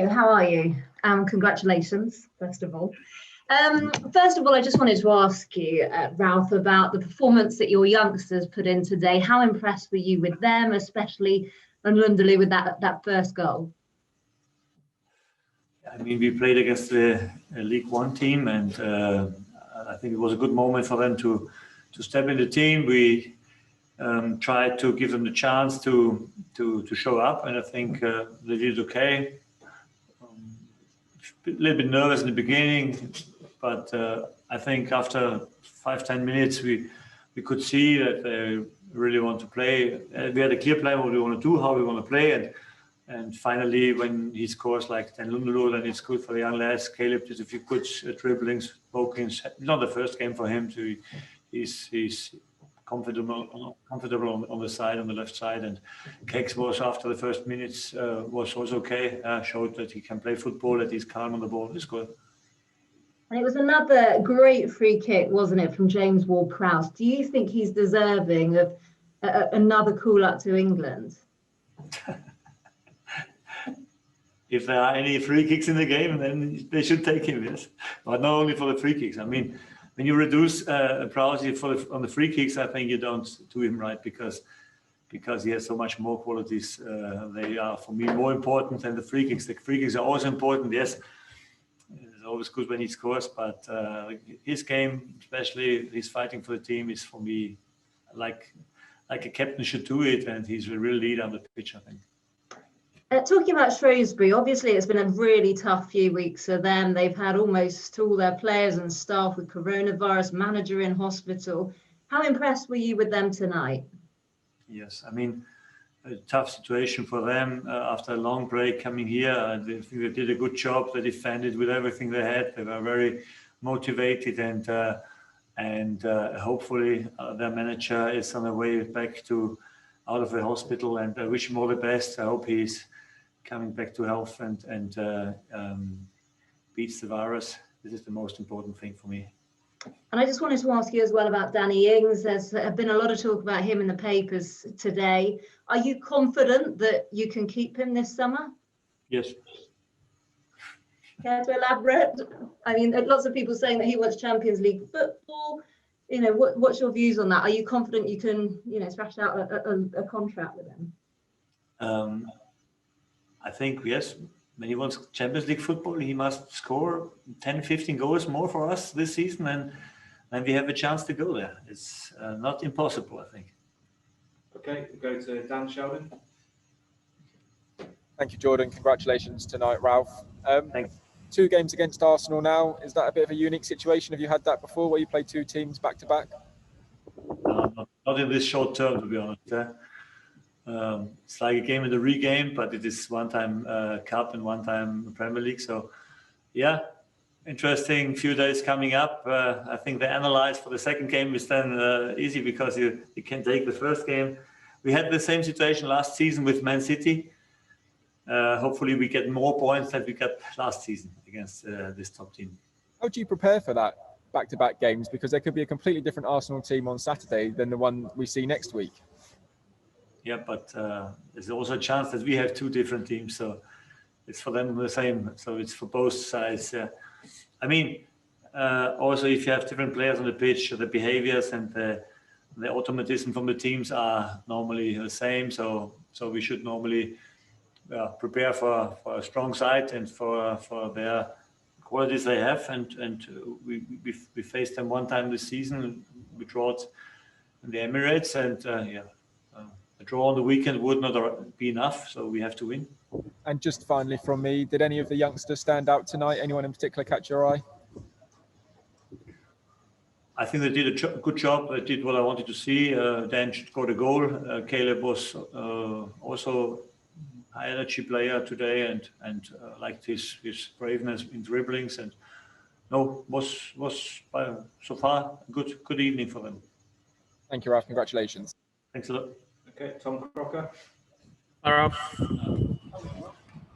how are you? Congratulations, first of all. I just wanted to ask you, Ralph, about the performance that your youngsters put in today. How impressed were you with them, especially Lundulu with that first goal? I mean, we played against the League One team, and I think it was a good moment for them to step in the team. We tried to give them the chance to show up, and I think they did okay. A little bit nervous in the beginning, but I think after 5-10 minutes we could see that they really want to play. We had a clear plan what we want to do, how we want to play, and finally when he scores like 10 Lundulu, then it's good for the young lads. Caleb did a few good dribblings, pokings. Not the first game for him. He's comfortable on the side, on the left side, and Kex was after the first minutes was also okay. Showed that he can play football, that he's calm on the ball. It's good. And it was another great free kick, wasn't it, from James Ward-Prowse? Do you think he's deserving of another call up to England? If there are any free kicks in the game, then they should take him, yes. But not only for the free kicks. I mean, when you reduce Prowse on the free kicks, I think you don't do him right because he has so much more qualities. They are, for me, more important than the free kicks. The free kicks are also important, yes. It's always good when he scores, but his game, especially his fighting for the team, is for me like a captain should do it, and he's a real leader on the pitch, I think. Talking about Shrewsbury, obviously it's been a really tough few weeks for them. They've had almost all their players and staff with coronavirus, manager in hospital. How impressed were you with them tonight? Yes, I mean, a tough situation for them after a long break coming here. I think they did a good job. They defended with everything they had. They were very motivated, and hopefully their manager is on the way back out of the hospital, and I wish him all the best. I hope he's coming back to health and beats the virus. This is the most important thing for me. And I just wanted to ask you as well about Danny Ings. There's been a lot of talk about him in the papers today. Are you confident that you can keep him this summer? Yes. Care to elaborate? I mean, lots of people saying that he wants Champions League football. You know, what's your views on that? Are you confident you can, thrash out a contract with him? I think, yes, when he wants Champions League football, he must score 10, 15 goals more for us this season, and we have a chance to go there. It's not impossible, I think. Okay, we'll go to Dan Sheldon. Thank you, Jordan. Congratulations tonight, Ralph. Thanks. 2 games against Arsenal now. Is that a bit of a unique situation? Have you had that before, where you play 2 teams back to back? Not in this short term, to be honest. It's like a game in the re-game, but it is one time Cup and one time Premier League. So, yeah, interesting few days coming up. I think the analyze for the second game is then easy because you can take the first game. We had the same situation last season with Man City. Hopefully we get more points than we got last season against this top team. How do you prepare for that back-to-back games? Because there could be a completely different Arsenal team on Saturday than the one we see next week. Yeah, but there's also a chance that we have 2 different teams, so it's for them the same. So it's for both sides. I mean, also if you have different players on the pitch, the behaviors and the automatism from the teams are normally the same. So we should normally prepare for a strong side and for their qualities they have. And we faced them one time this season. We drawed in the Emirates, and a draw on the weekend would not be enough, so we have to win. And just finally from me, did any of the youngsters stand out tonight? Anyone in particular catch your eye? I think they did a good job. They did what I wanted to see. Dan scored a goal. Caleb was also high energy player today, and liked his braveness in dribblings, and was so far a good evening for them. Thank you, Ralph. Congratulations. Thanks a lot. Okay, Tom Crocker. Hi, Ralph.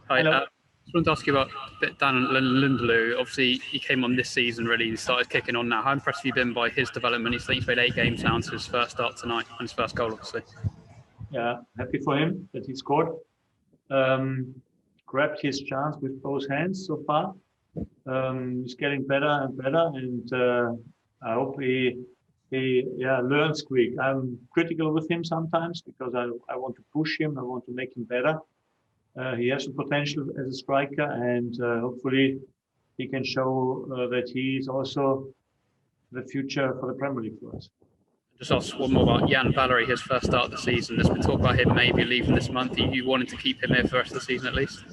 Hi. Hello. Just wanted to ask you about Dan Lundulu. Obviously, he came on this season, really. He started kicking on now. How impressed have you been by his development? He's played 8 games now to his first start tonight and his first goal, obviously. Yeah, happy for him that he scored. grabbed his chance with both hands so far. He's getting better and better, and I hope he learns quick. I'm critical with him sometimes because I want to push him. I want to make him better. He has the potential as a striker, and hopefully he can show that he is also the future for the Premier League for us. Just ask one more about Jan Valery, his first start of the season. There's been talk about him maybe leaving this month. You wanted to keep him here for the rest of the season at least?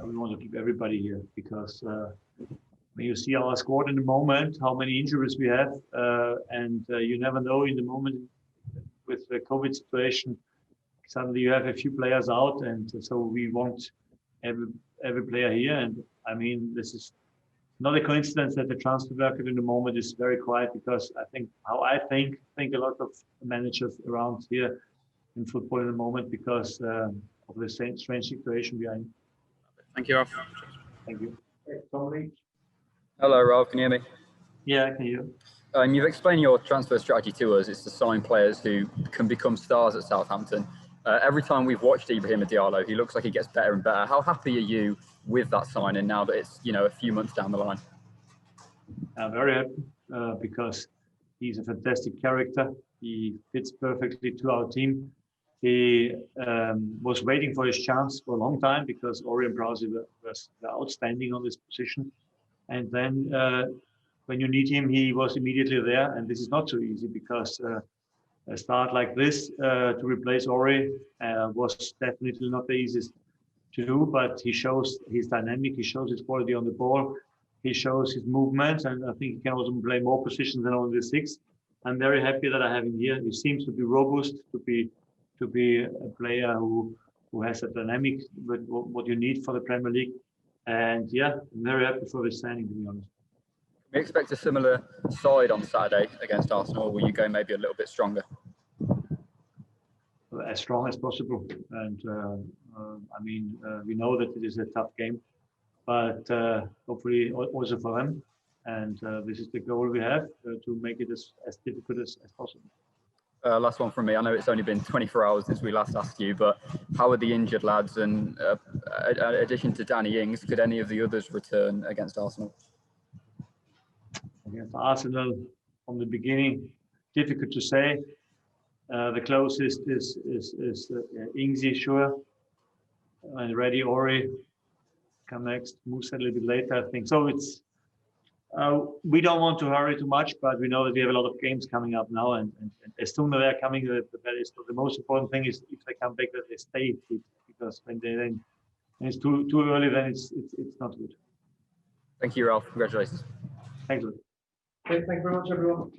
We want to keep everybody here because when you see our squad in the moment, how many injuries we have, and you never know in the moment with the COVID situation, suddenly you have a few players out, and so we want every player here. And I mean, this is not a coincidence that the transfer market in the moment is very quiet, because I think a lot of managers around here in football in the moment because of the strange situation we are in. Thank you, Ralph. Thank you. Tommy? Hello, Ralph. Can you hear me? Yeah, I can hear you. You've explained your transfer strategy to us. It's to sign players who can become stars at Southampton. Every time we've watched Ibrahima Diallo, he looks like he gets better and better. How happy are you with that signing now that it's a few months down the line? I'm very happy because he's a fantastic character. He fits perfectly to our team. He was waiting for his chance for a long time because Ori and Browse was outstanding on this position. And then when you need him, he was immediately there. And this is not so easy because a start like this to replace Ori was definitely not the easiest to do, but he shows his dynamic, he shows his quality on the ball, he shows his movements, and I think he can also play more positions than only the 6. I'm very happy that I have him here. He seems to be robust, to be a player who has a dynamic, but what you need for the Premier League. And yeah, I'm very happy for this signing, to be honest. Can we expect a similar side on Saturday against Arsenal, or will you go maybe a little bit stronger? As strong as possible. And we know that it is a tough game, but hopefully also for them. And this is the goal we have, to make it as difficult as possible. Last one from me. I know it's only been 24 hours since we last asked you, but how are the injured lads? And in addition to Danny Ings, could any of the others return against Arsenal? Against Arsenal, from the beginning, difficult to say. The closest is Ingsy, sure, and ready Ori come next. Musa a little bit later, I think. So it's we don't want to hurry too much, but we know that we have a lot of games coming up now, and as soon as they're coming, the better. So the most important thing is if they come back, that they stay fit, because when it's too early, then it's not good. Thank you, Ralph. Congratulations. Thanks. Okay, thank you very much, everyone.